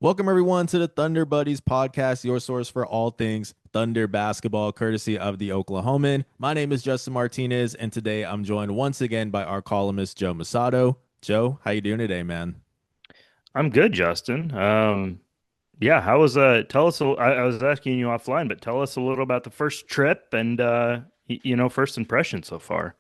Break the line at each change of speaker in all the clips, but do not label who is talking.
Welcome everyone to the Thunder Buddies podcast, your source for all things Thunder basketball, courtesy of the Oklahoman. My name is Justin Martinez, and today I'm joined once again by our columnist Joe Mussatto. Joe, how you doing today, man?
I'm good, Justin. Yeah, how was tell us I was asking you offline, but tell us a little about the first trip and first impression so far.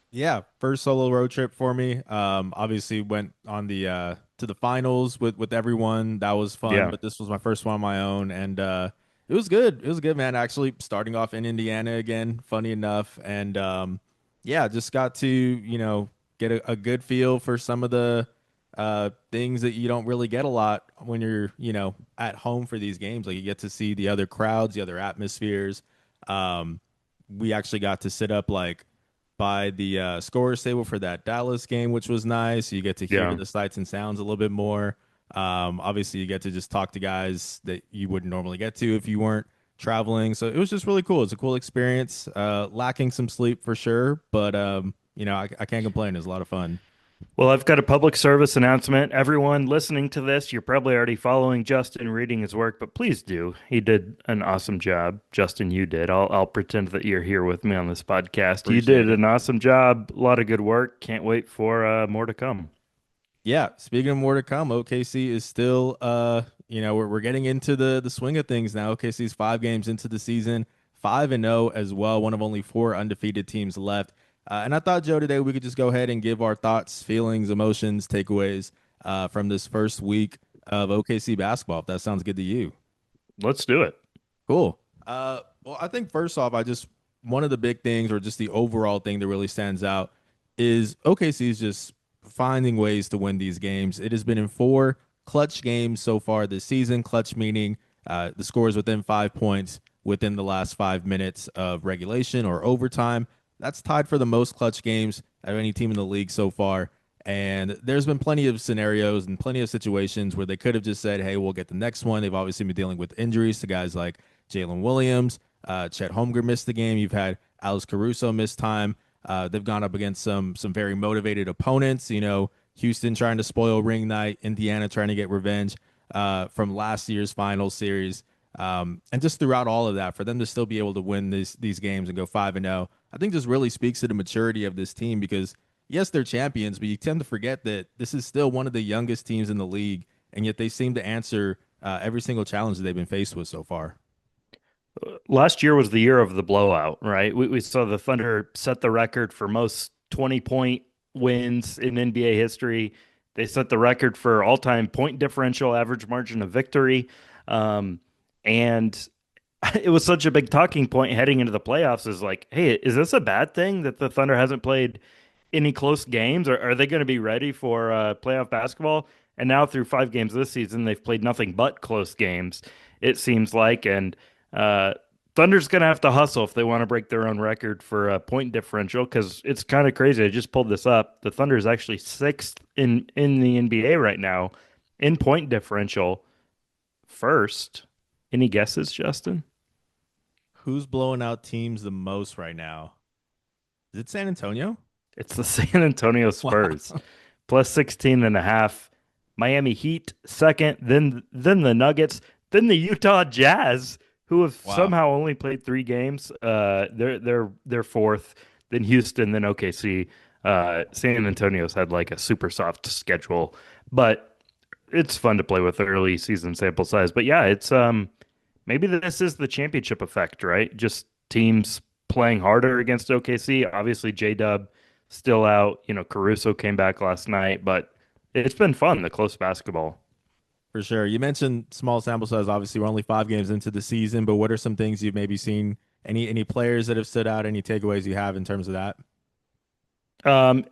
Yeah, first solo road trip for me. Obviously went on the to the finals with everyone. That was fun,
Yeah.
but this was my first one on my own, and it was good. It was good, man. Actually, starting off in Indiana again, funny enough, and yeah, just got to get a good feel for some of the things that you don't really get a lot when you're at home for these games. Like you get to see the other crowds, the other atmospheres. Um, we actually got to sit up like by the scorer's table for that Dallas game, which was nice. You get to hear
Yeah.
the sights and sounds a little bit more. Obviously, you get to just talk to guys that you wouldn't normally get to if you weren't traveling. So it was just really cool. It's a cool experience. Lacking some sleep for sure, but I can't complain. It was a lot of fun.
Well, I've got a public service announcement. Everyone listening to this, you're probably already following Justin, reading his work, but please do. He did an awesome job. Justin, you did. I'll pretend that you're here with me on this podcast. You
Appreciate
did
it.
an awesome job. A lot of good work. Can't wait for more to come.
Yeah, speaking of more to come, OKC is still we're getting into the swing of things now. OKC's 5 games into the season, 5-0 as well, one of only four undefeated teams left. And I thought, Joe, today we could just go ahead and give our thoughts, feelings, emotions, takeaways from this first week of OKC basketball, if that sounds good to you.
Let's do it.
Cool. Well, I think first off, I just one of the big things, or just the overall thing that really stands out, is OKC is just finding ways to win these games. It has been in four clutch games so far this season. Clutch meaning the score is within 5 points within the last 5 minutes of regulation or overtime. That's tied for the most clutch games of any team in the league so far. And there's been plenty of scenarios and plenty of situations where they could have just said, hey, we'll get the next one. They've obviously been dealing with injuries to guys like Jalen Williams. Chet Holmgren missed the game. You've had Alex Caruso miss time. They've gone up against some very motivated opponents. Houston trying to spoil ring night, Indiana trying to get revenge from last year's final series. And just throughout all of that, for them to still be able to win these games and go 5-0, I think just really speaks to the maturity of this team because yes, they're champions, but you tend to forget that this is still one of the youngest teams in the league, and yet they seem to answer every single challenge that they've been faced with so far.
Last year was the year of the blowout, right? We saw the Thunder set the record for most 20-point wins in NBA history. They set the record for all-time point differential, average margin of victory. And it was such a big talking point heading into the playoffs is like, hey, is this a bad thing that the Thunder hasn't played any close games? Or are they going to be ready for playoff basketball? And now through 5 games this season, they've played nothing but close games, it seems like. And uh, Thunder's going to have to hustle if they want to break their own record for a point differential because it's kind of crazy. I just pulled this up. The Thunder is actually sixth in the NBA right now in point differential. First, any guesses, Justin?
Who's blowing out teams the most right now? Is it San Antonio?
It's the San Antonio
Wow.
Spurs, plus 16 and a half. Miami Heat second, then the Nuggets, then the Utah Jazz, who have
Wow.
somehow only played 3 games. They're fourth, then Houston, then OKC. San Antonio's had like a super soft schedule, but it's fun to play with the early season sample size. But yeah, it's maybe this is the championship effect, right? Just teams playing harder against OKC. Obviously, J-Dub still out. Caruso came back last night, but it's been fun, the close basketball.
For sure. You mentioned small sample size. Obviously, we're only 5 games into the season, but what are some things you've maybe seen? Any players that have stood out? Any takeaways you have in terms of that?
Um,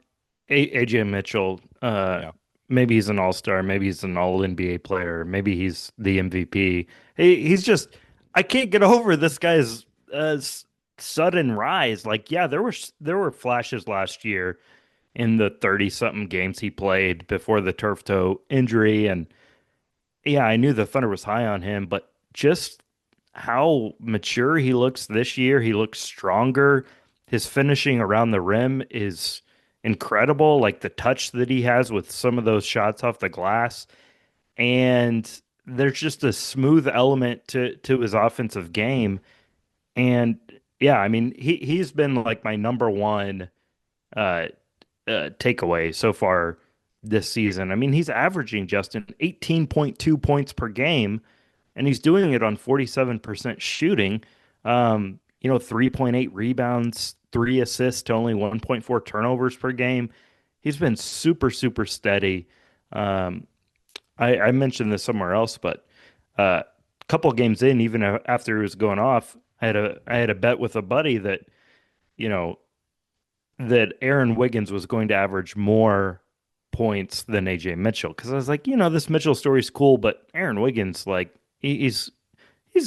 AJ Mitchell,
Yeah.
maybe he's an all-star, maybe he's an all NBA player, maybe he's the MVP. He's just, I can't get over this guy's sudden rise. Like, yeah, there were flashes last year in the 30 something games he played before the turf toe injury. And yeah, I knew the Thunder was high on him, but just how mature he looks this year, he looks stronger. His finishing around the rim is incredible, like the touch that he has with some of those shots off the glass. And there's just a smooth element to his offensive game. And yeah, I mean, he's been like my number one uh, takeaway so far this season. I mean, he's averaging Justin 18.2 points per game, and he's doing it on 47% shooting. 3.8 rebounds, 3 assists to only 1.4 turnovers per game. He's been super, super steady. Um, I mentioned this somewhere else, but a couple of games in, even after he was going off, I had a bet with a buddy that you know that Aaron Wiggins was going to average more points than AJ Mitchell because I was like, this Mitchell story's cool, but Aaron Wiggins, like, he's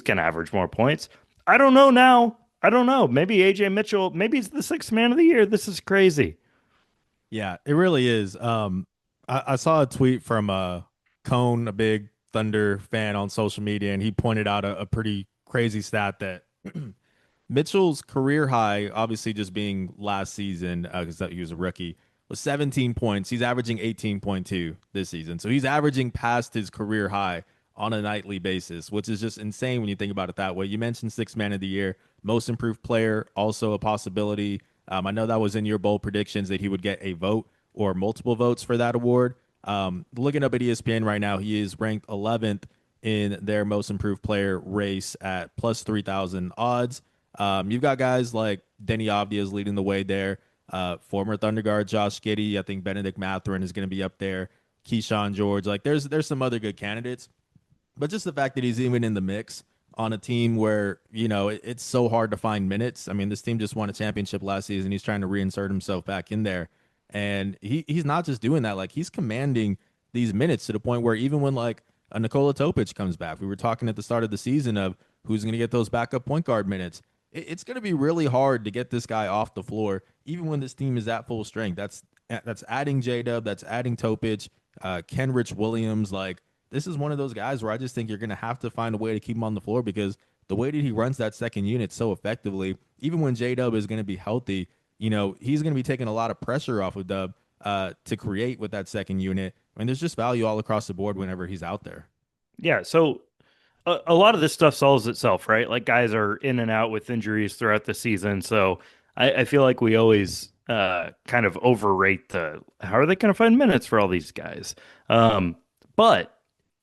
gonna average more points. I don't know now. I don't know. Maybe AJ Mitchell, maybe he's the sixth man of the year. This is crazy.
Yeah, it really is. I saw a tweet from Cone, a big Thunder fan on social media, and he pointed out a pretty crazy stat that Mitchell's career high, obviously just being last season, because he was a rookie, was 17 points. He's averaging 18.2 this season. So he's averaging past his career high on a nightly basis, which is just insane when you think about it that way. You mentioned sixth man of the year, most improved player, also a possibility. I know that was in your bold predictions that he would get a vote or multiple votes for that award. Looking up at ESPN right now, he is ranked 11th in their most improved player race at plus 3,000 odds. You've got guys like Denny Avdia's leading the way there. Former Thunder guard Josh Giddey, I think Benedict Mathurin is going to be up there. Keyshawn George, like there's some other good candidates, but just the fact that he's even in the mix on a team where it's so hard to find minutes. I mean, this team just won a championship last season. He's trying to reinsert himself back in there, and he's not just doing that. Like he's commanding these minutes to the point where even when like a Nikola Topic comes back, we were talking at the start of the season of who's going to get those backup point guard minutes. It's going to be really hard to get this guy off the floor, even when this team is at full strength. That's adding J Dub, that's adding Topic, Kenrich Williams, like this is one of those guys where I just think you're going to have to find a way to keep him on the floor because the way that he runs that second unit so effectively, even when J Dub is going to be healthy, he's going to be taking a lot of pressure off of Dub to create with that second unit. I mean, there's just value all across the board whenever he's out there.
Yeah, so a lot of this stuff solves itself, right? Like guys are in and out with injuries throughout the season, so I feel like we always kind of overrate the how are they going to find minutes for all these guys. But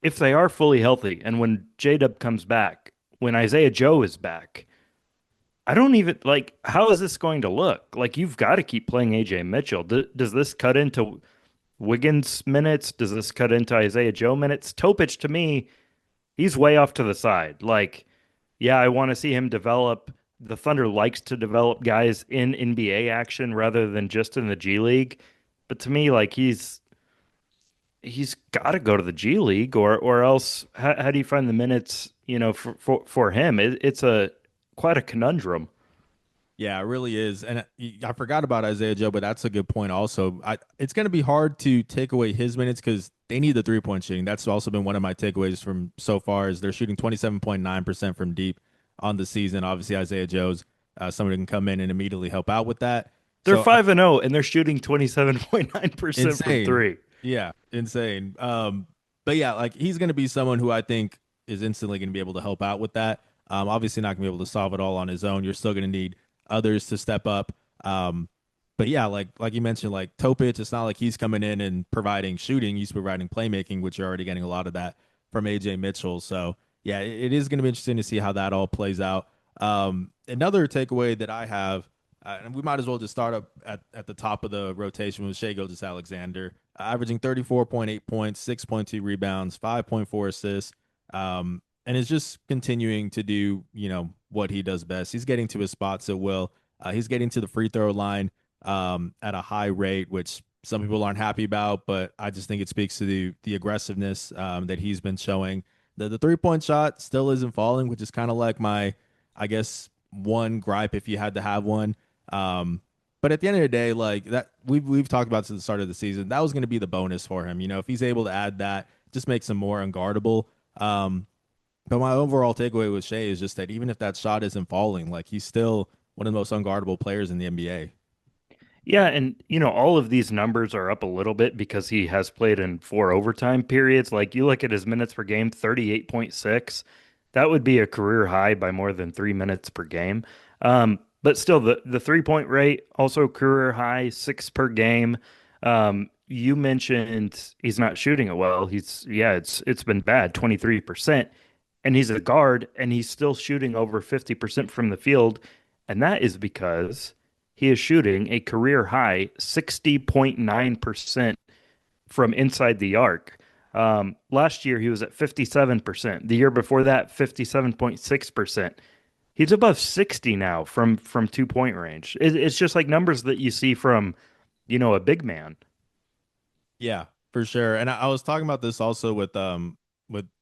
if they are fully healthy, and when J Dub comes back, when Isaiah Joe is back, I don't even like how is this going to look? Like you've got to keep playing AJ Mitchell. Does this cut into Wiggins minutes? Does this cut into Isaiah Joe minutes? Topic to me, he's way off to the side. Like, yeah, I want to see him develop. The Thunder likes to develop guys in NBA action rather than just in the G League. But to me, like he's got to go to the G League or else how do you find the minutes, for him? It's a quite a conundrum.
Yeah, it really is. And I forgot about Isaiah Joe, but that's a good point also. It's going to be hard to take away his minutes because they need the three-point shooting. That's also been one of my takeaways from so far is they're shooting 27.9% from deep on the season. Obviously, Isaiah Joe's somebody who can come in and immediately help out with that.
They're
So
5-0 and they're shooting 27.9% from
insane.
three.
Yeah, insane. But yeah, like he's going to be someone who I think is instantly going to be able to help out with that. Obviously not going to be able to solve it all on his own. You're still going to need others to step up. But yeah, like you mentioned, like Topic, it's not like he's coming in and providing shooting. He's providing playmaking, which you're already getting a lot of that from AJ Mitchell. So yeah, it is going to be interesting to see how that all plays out. Another takeaway that I have, and we might as well just start up at the top of the rotation with Shai Gilgeous-Alexander, averaging 34.8 points, 6.2 rebounds, 5.4 assists. And is just continuing to do, what he does best. He's getting to his spots at will. He's getting to the free throw line at a high rate, which some people aren't happy about, but I just think it speaks to the aggressiveness that he's been showing. The 3-point shot still isn't falling, which is kind of like my, I guess, one gripe if you had to have one. But at the end of the day, like that, we've talked about since the start of the season, that was going to be the bonus for him. If he's able to add that, just makes him more unguardable. But my overall takeaway with Shai is just that even if that shot isn't falling, like he's still one of the most unguardable players in the NBA.
Yeah, and all of these numbers are up a little bit because he has played in four overtime periods. Like you look at his minutes per game, 38.6. That would be a career high by more than 3 minutes per game. But still, the 3-point rate also career high, six per game. You mentioned he's not shooting it well. It's been bad, 23%. And he's a guard, and he's still shooting over 50% from the field. And that is because he is shooting a career high 60.9% from inside the arc. Last year, he was at 57%. The year before that, 57.6%. He's above 60 now from 2-point range. It's just like numbers that you see from, a big man.
Yeah, for sure. And I was talking about this also with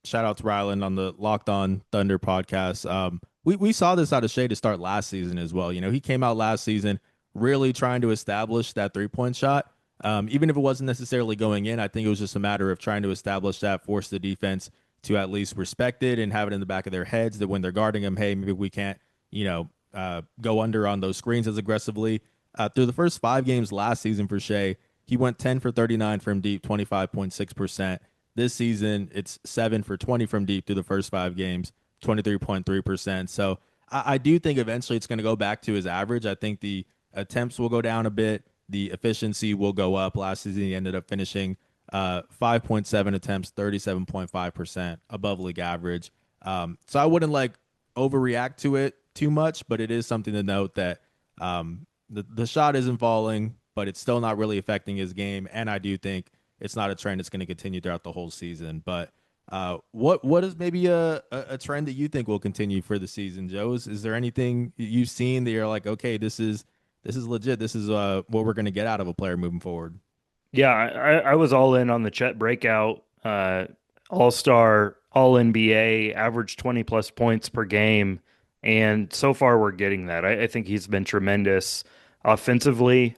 shout out to Ryland on the Locked On Thunder podcast. We saw this out of Shea to start last season as well. You know, he came out last season really trying to establish that 3-point shot. Even if it wasn't necessarily going in, I think it was just a matter of trying to establish that, force the defense to at least respect it and have it in the back of their heads that when they're guarding him, hey, maybe we can't, go under on those screens as aggressively. Through the first 5 games last season for Shea, he went 10 for 39 from deep, 25.6%. This season, it's 7 for 20 from deep through the first 5 games, 23.3%. So I do think eventually it's going to go back to his average. I think the attempts will go down a bit. The efficiency will go up. Last season, he ended up finishing 5.7 attempts, 37.5% above league average. So I wouldn't like overreact to it too much, but it is something to note that the shot isn't falling, but it's still not really affecting his game. And I do think it's not a trend that's going to continue throughout the whole season. But what is maybe a trend that you think will continue for the season, Joe? Is there anything you've seen that you're like, okay, this is legit. This is what we're going to get out of a player moving forward?
Yeah, I was all in on the Chet breakout, all-star, all NBA, average 20 plus points per game. And so far we're getting that. I think he's been tremendous offensively.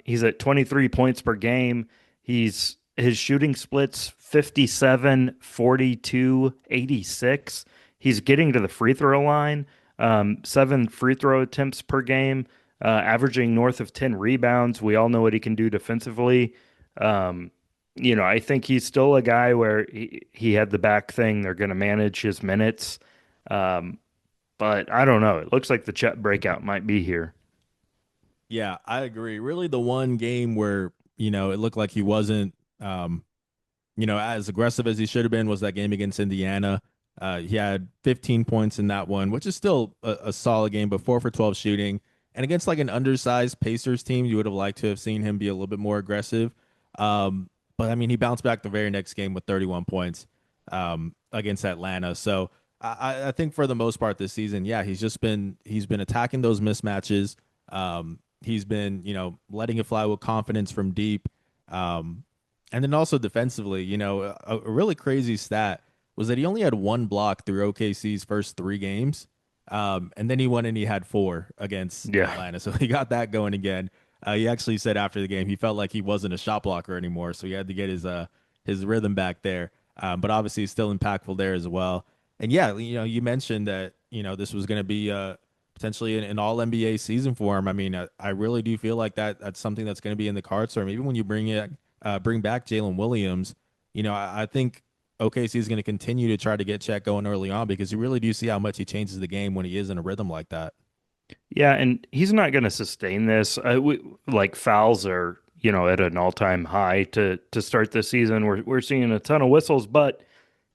He's at 23 points per game. His shooting splits 57, 42, 86. He's getting to the free throw line, 7 free throw attempts per game, averaging north of 10 rebounds. We all know what he can do defensively. Um, I think he's still a guy where he had the back thing. They're going to manage his minutes. Um, but I don't know. It looks like the Chet breakout might be here.
Yeah, I agree. Really, the one game where it looked like he wasn't as aggressive as he should have been was that game against Indiana. He had 15 points in that one, which is still a solid game, but 4 for 12 shooting. And against like an undersized Pacers team, you would have liked to have seen him be a little bit more aggressive. But I mean, he bounced back the very next game with 31 points against Atlanta. So I think for the most part this season, yeah, he's been attacking those mismatches. He's been letting it fly with confidence from deep. And then also defensively, a really crazy stat was that he only had one block through OKC's first 3 games. And then he went and he had four against
Yeah.
Atlanta. So he got that going again. He actually said after the game he felt like he wasn't a shot blocker anymore. So he had to get his rhythm back there. But obviously he's still impactful there as well. And yeah, you mentioned that, this was going to be potentially an all NBA season for him. I mean, I really do feel like that's something that's going to be in the cards for him. Even when you bring back Jalen Williams, I think OKC is going to continue to try to get Chet going early on because you really do see how much he changes the game when he is in a rhythm like that.
Yeah, and he's not going to sustain this. Like fouls are, at an all-time high to start the season. We're seeing a ton of whistles, but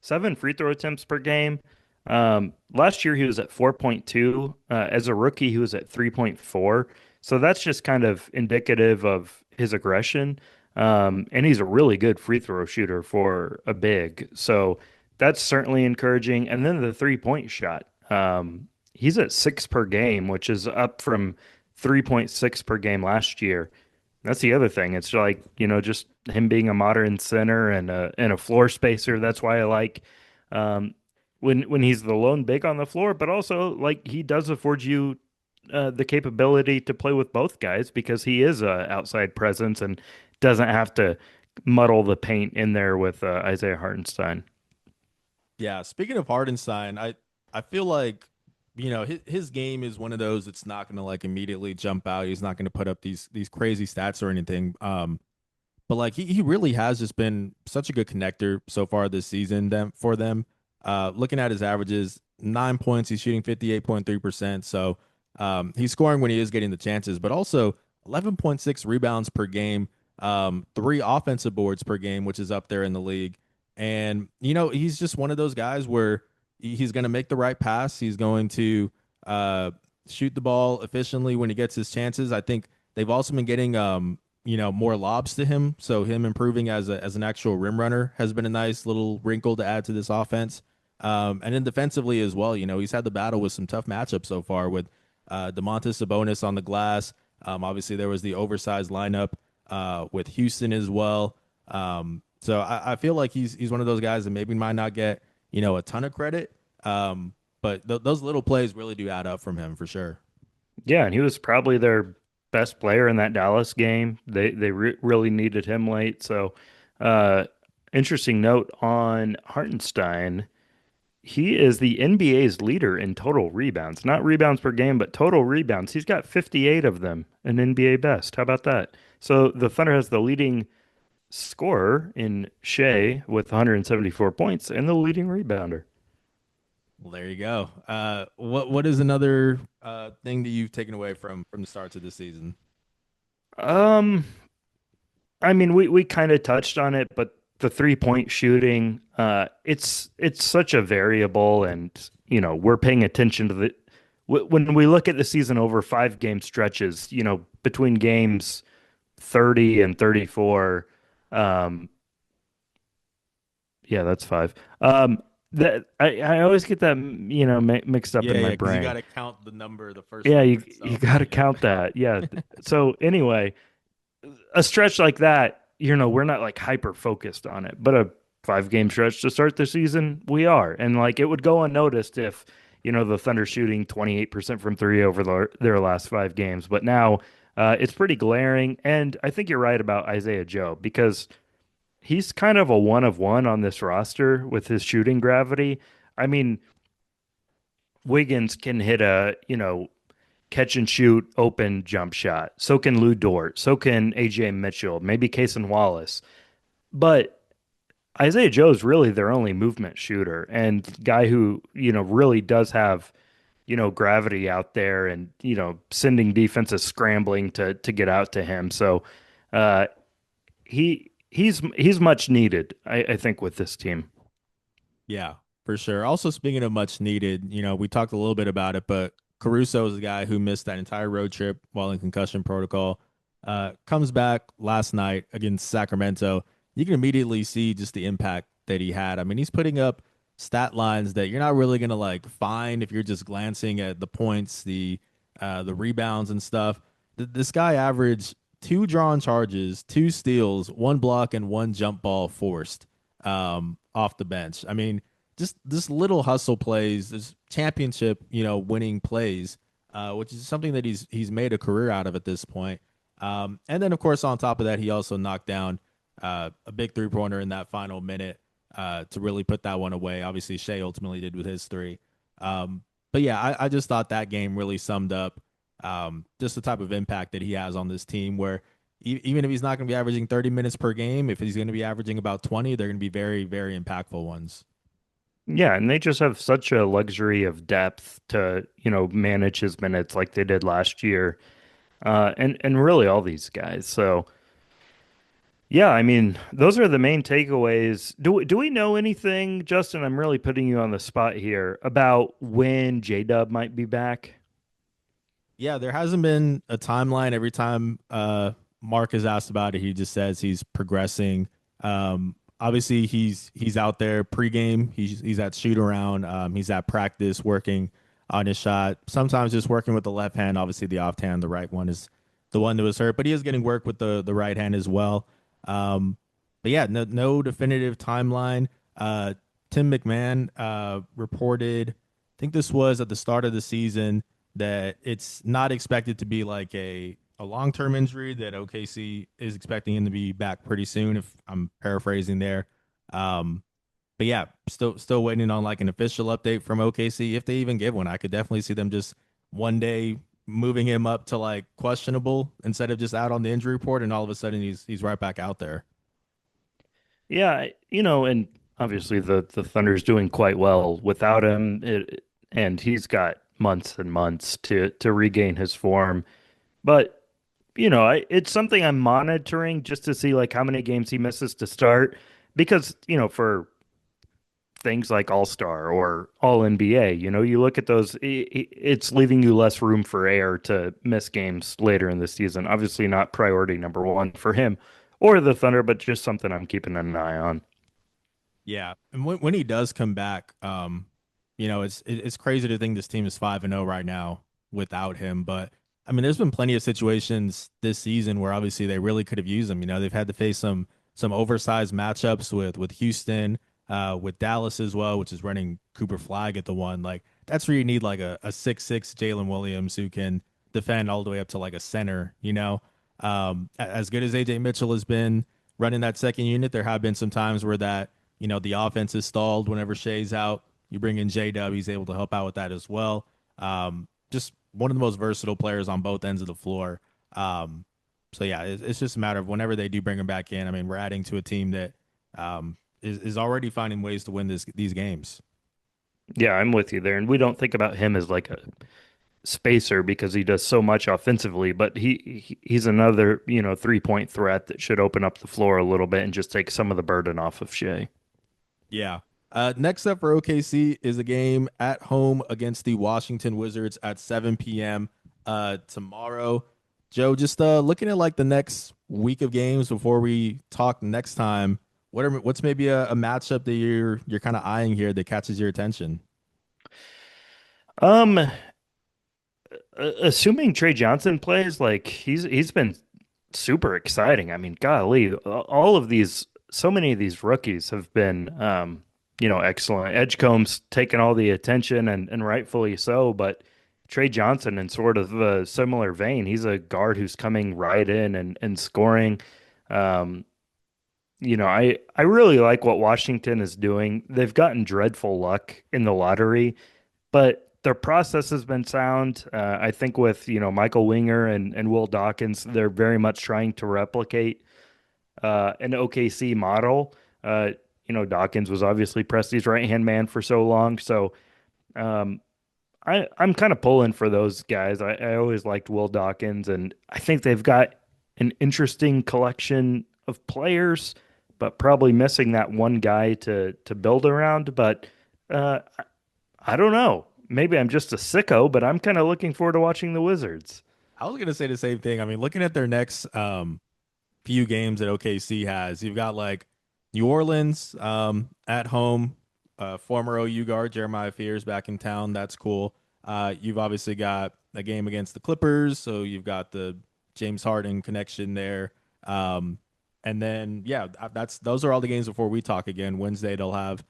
7 free throw attempts per game. Last year he was at 4.2. As a rookie, he was at 3.4. So that's just kind of indicative of his aggression. And he's a really good free throw shooter for a big. So that's certainly encouraging. And then the 3-point shot. He's at 6 per game, which is up from 3.6 per game last year. That's the other thing. It's like, just him being a modern center and a floor spacer. That's why I like um, when he's the lone big on the floor, but also like he does afford you the capability to play with both guys because he is a outside presence and doesn't have to muddle the paint in there with Isaiah Hartenstein.
Yeah, speaking of Hardenstein, I feel like his game is one of those that's not going to like immediately jump out. He's not going to put up these crazy stats or anything. But like he really has just been such a good connector so far this season for them. Looking at his averages, 9 points, he's shooting 58.3%. So he's scoring when he is getting the chances, but also 11.6 rebounds per game, three offensive boards per game, which is up there in the league. And he's just one of those guys where he's going to make the right pass. He's going to uh, shoot the ball efficiently when he gets his chances. I think they've also been getting more lobs to him. So him improving as an actual rim runner has been a nice little wrinkle to add to this offense. And then defensively as well, he's had the battle with some tough matchups so far with DeMontis Sabonis on the glass. Obviously, there was the oversized lineup with Houston as well. So I feel like he's one of those guys that maybe might not get a ton of credit, but those little plays really do add up from him for sure.
Yeah, and he was probably their best player in that Dallas game. They really needed him late. So, uh, interesting note on Hartenstein. He is the NBA's leader in total rebounds, not rebounds per game, but total rebounds. He's got 58 of them, an NBA best. How about that? So the Thunder has the leading scorer in Shea with 174 points and the leading rebounder.
Well, there you go. What is another thing that you've taken away from the starts of the season?
Um, I mean, we kind of touched on it, but the 3-point shooting, it's such a variable, and we're paying attention to when we look at the season over 5 game stretches, between games 30 and 34. Um, yeah, that's 5. That I always get that mixed up
Yeah,
in my
yeah, because you got
brain.
to count the number, the first
Yeah,
number
you
itself.
got to count that. Yeah. So anyway, a stretch like that, we're not like hyper focused on it, but a 5 game stretch to start the season, we are. And like it would go unnoticed if, the Thunder shooting 28% from three over their last 5 games. But now it's pretty glaring. And I think you're right about Isaiah Joe because he's kind of a one of one on this roster with his shooting gravity. I mean, Wiggins can hit a, catch and shoot open jump shot. So can Lou Dort. So can AJ Mitchell, maybe Cason Wallace. But Isaiah Joe is really their only movement shooter and guy who, really does have, gravity out there and, sending defenses scrambling to get out to him. So uh he's much needed, I think, with this team.
Yeah, for sure. Also, speaking of much needed, we talked a little bit about it, but Caruso is the guy who missed that entire road trip while in concussion protocol. Comes back last night against Sacramento. You can immediately see just the impact that he had. I mean, he's putting up stat lines that you're not really gonna like find if you're just glancing at the points, the rebounds and stuff. This guy averaged two drawn charges, two steals, one block, and one jump ball forced off the bench. I mean, just this little hustle plays, this championship, winning plays, which is something that he's made a career out of at this point. And then of course on top of that, he also knocked down a big 3-pointer in that final minute to really put that one away. Obviously, Shea ultimately did with his three. But yeah, I just thought that game really summed up just the type of impact that he has on this team. Where even if he's not going to be averaging 30 minutes per game, if he's going to be averaging about 20, they're going to be very, very impactful ones.
Yeah, and they just have such a luxury of depth to, manage his minutes like they did last year. And really all these guys. So yeah, I mean, those are the main takeaways. Do we know anything, Justin? I'm really putting you on the spot here about when J-Dub might be back.
Yeah, there hasn't been a timeline. Every time Mark is asked about it, he just says he's progressing. Obviously, he's out there pregame. He's at shoot around. He's at practice working on his shot. Sometimes just working with the left hand. Obviously, the off hand, the right one is the one that was hurt, but he is getting work with the right hand as well. But yeah, no definitive timeline. Tim McMahon reported, I think this was at the start of the season, that it's not expected to be like a long term injury, that OKC is expecting him to be back pretty soon, if I'm paraphrasing there. Um, But yeah, still waiting on like an official update from OKC. If they even give one, I could definitely see them just one day moving him up to like questionable instead of just out on the injury report, and all of a sudden he's right back out there.
Yeah, and obviously the Thunder's doing quite well without him, and he's got months and months to regain his form. But it's something I'm monitoring just to see like how many games he misses to start, because for things like All Star or All NBA, you look at those, it's leaving you less room for error to miss games later in the season. Obviously, not priority number one for him or the Thunder, but just something I'm keeping an eye on.
Yeah, and when he does come back, it's crazy to think this team is 5-0 right now without him. But I mean, there's been plenty of situations this season where obviously they really could have used him. They've had to face some oversized matchups with Houston, with Dallas as well, which is running Cooper Flag at the one. Like that's where you need like a 6'6" Jalen Williams who can defend all the way up to like a center. As good as AJ Mitchell has been running that second unit, there have been some times where the offense is stalled whenever Shea's out. You bring in J Dub, he's able to help out with that as well. Just one of the most versatile players on both ends of the floor. So yeah, it's just a matter of whenever they do bring him back in. I mean, we're adding to a team that is already finding ways to win these games.
Yeah, I'm with you there. And we don't think about him as like a spacer because he does so much offensively, but he's another, 3-point threat that should open up the floor a little bit and just take some of the burden off of Shea.
Yeah. Next up for OKC is a game at home against the Washington Wizards at 7 p.m. Tomorrow. Joe, just looking at like the next week of games before we talk next time. What's maybe a matchup that you're kind of eyeing here that catches your attention?
Um, Assuming Trey Johnson plays, like he's been super exciting. I mean, golly, all of these, so many of these rookies have been, excellent. Edgecombe's taken all the attention and rightfully so, but Trey Johnson in sort of a similar vein, he's a guard who's coming right in and scoring. Um, I really like what Washington is doing. They've gotten dreadful luck in the lottery, but their process has been sound. I think with Michael Winger and Will Dawkins, they're very much trying to replicate an OKC model. Uh, Dawkins was obviously Presti's right hand man for so long, so um, I'm kind of pulling for those guys. I always liked Will Dawkins, and I think they've got an interesting collection of players, but probably missing that one guy to build around. But I don't know. Maybe I'm just a sicko, but I'm kind of looking forward to watching the Wizards.
I was gonna say the same thing. I mean, looking at their next few games that OKC has, you've got like New Orleans at home, former OU guard Jeremiah Fears back in town. That's cool. You've obviously got a game against the Clippers, so you've got the James Harden connection there. And then yeah, that's those are all the games before we talk again. Wednesday they'll have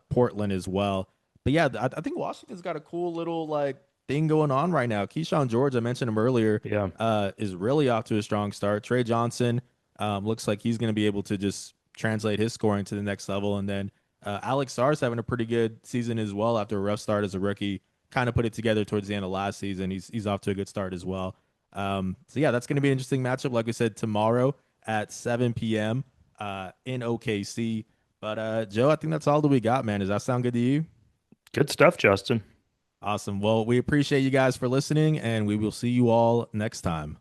Portland as well. But yeah, I think Washington's got a cool little like thing going on right now. Keyshawn George, I mentioned him earlier,
Yeah.
is really off to a strong start. Trey Johnson looks like he's going to be able to just translate his scoring to the next level. And then Alex Sarr's having a pretty good season as well after a rough start as a rookie. Kind of put it together towards the end of last season. He's off to a good start as well. So yeah, that's going to be an interesting matchup. Like we said, tomorrow at 7 p.m. In OKC. But Joe, I think that's all that we got, man. Does that sound good to you?
Good stuff, Justin.
Awesome. Well, we appreciate you guys for listening, and we will see you all next time.